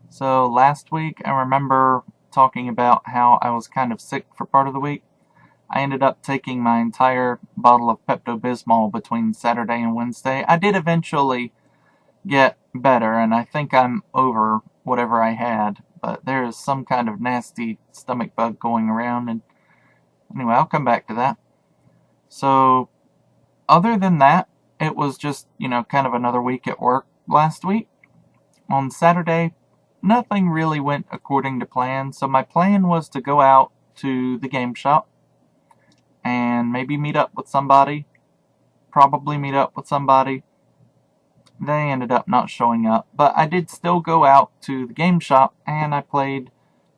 So last week, I remember talking about how I was kind of sick for part of the week. I ended up taking my entire bottle of Pepto-Bismol between Saturday and Wednesday. I did eventually get better, and I think I'm over whatever I had, but there is some kind of nasty stomach bug going around, and anyway, I'll come back to that. So, other than that, it was just, kind of another week at work last week. On Saturday, nothing really went according to plan, so my plan was to go out to the game shop and maybe meet up with somebody. Probably meet up with somebody. They ended up not showing up, but I did still go out to the game shop and I played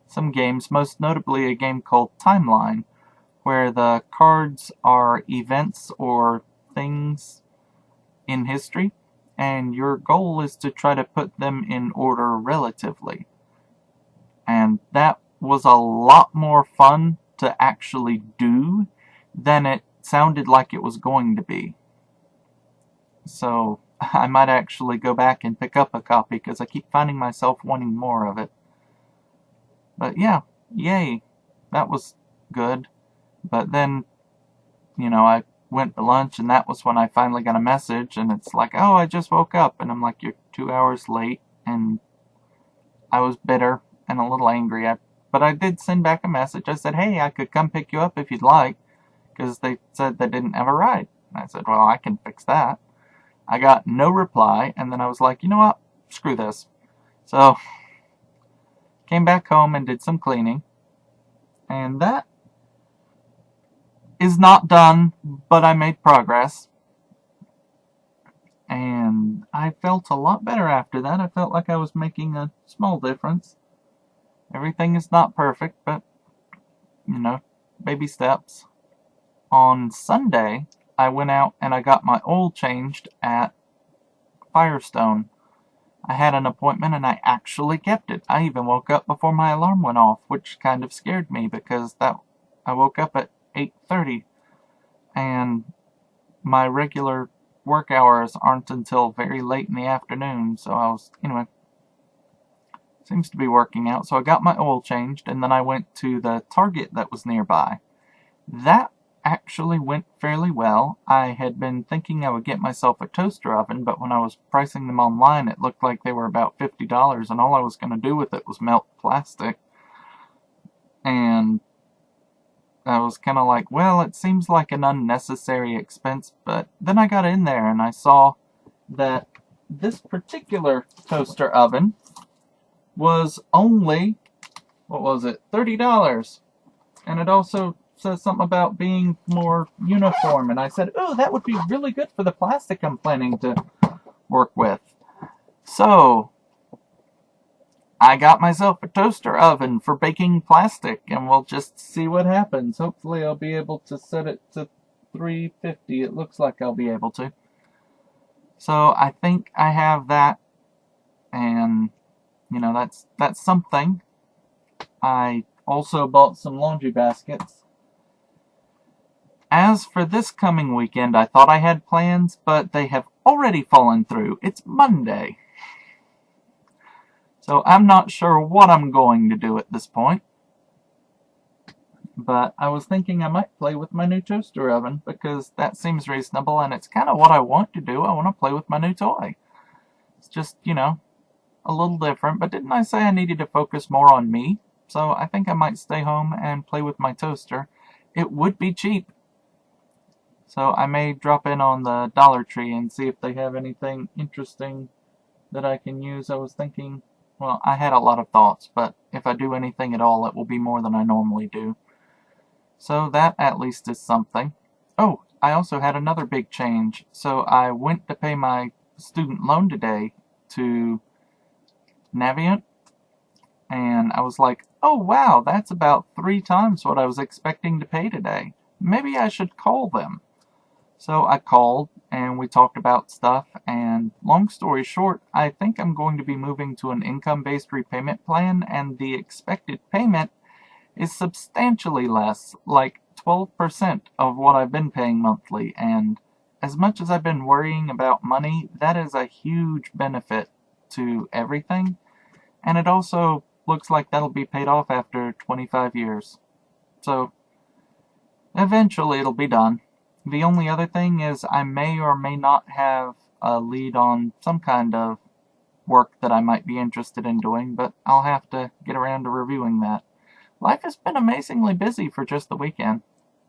some games, most notably a game called Timeline, where the cards are events or things in history, and your goal is to try to put them in order relatively. And that was a lot more fun to actually do than it sounded like it was going to be. So I might actually go back and pick up a copy because I keep finding myself wanting more of it. But yeah, yay, that was good. But then, I went to lunch and that was when I finally got a message and it's like, oh, I just woke up. And I'm like, you're 2 hours late. And I was bitter and a little angry. But I did send back a message. I said, hey, I could come pick you up if you'd like, because they said they didn't have a ride. And I said, well, I can fix that. I got no reply, and then I was like, you know what? Screw this. So, came back home and did some cleaning. And that is not done, but I made progress. And I felt a lot better after that. I felt like I was making a small difference. Everything is not perfect, but, baby steps. On Sunday, I went out and I got my oil changed at Firestone. I had an appointment and I actually kept it. I even woke up before my alarm went off, which kind of scared me because I woke up at 8:30 and my regular work hours aren't until very late in the afternoon, so anyway, seems to be working out. So I got my oil changed and then I went to the Target that was nearby. That actually went fairly well. I had been thinking I would get myself a toaster oven, but when I was pricing them online, it looked like they were about $50, and all I was going to do with it was melt plastic. And I was kind of like, well, it seems like an unnecessary expense, but then I got in there and I saw that this particular toaster oven was only, what was it, $30. And it also says something about being more uniform. And I said, oh, that would be really good for the plastic I'm planning to work with. So, I got myself a toaster oven for baking plastic, and we'll just see what happens. Hopefully I'll be able to set it to 350. It looks like I'll be able to. So, I think I have that, and, that's something. I also bought some laundry baskets. As for this coming weekend, I thought I had plans, but they have already fallen through. It's Monday. So I'm not sure what I'm going to do at this point. But I was thinking I might play with my new toaster oven because that seems reasonable and it's kind of what I want to do. I want to play with my new toy. It's just, a little different. But didn't I say I needed to focus more on me? So I think I might stay home and play with my toaster. It would be cheap. So I may drop in on the Dollar Tree and see if they have anything interesting that I can use. I was thinking, well, I had a lot of thoughts, but if I do anything at all, it will be more than I normally do. So that at least is something. Oh, I also had another big change. So I went to pay my student loan today to Navient, and I was like, oh wow, that's about 3 times what I was expecting to pay today. Maybe I should call them. So I called and we talked about stuff, and long story short, I think I'm going to be moving to an income-based repayment plan, and the expected payment is substantially less, like 12% of what I've been paying monthly, and as much as I've been worrying about money, that is a huge benefit to everything, and it also looks like that'll be paid off after 25 years. So, eventually it'll be done. The only other thing is I may or may not have a lead on some kind of work that I might be interested in doing, but I'll have to get around to reviewing that. Life has been amazingly busy for just the weekend.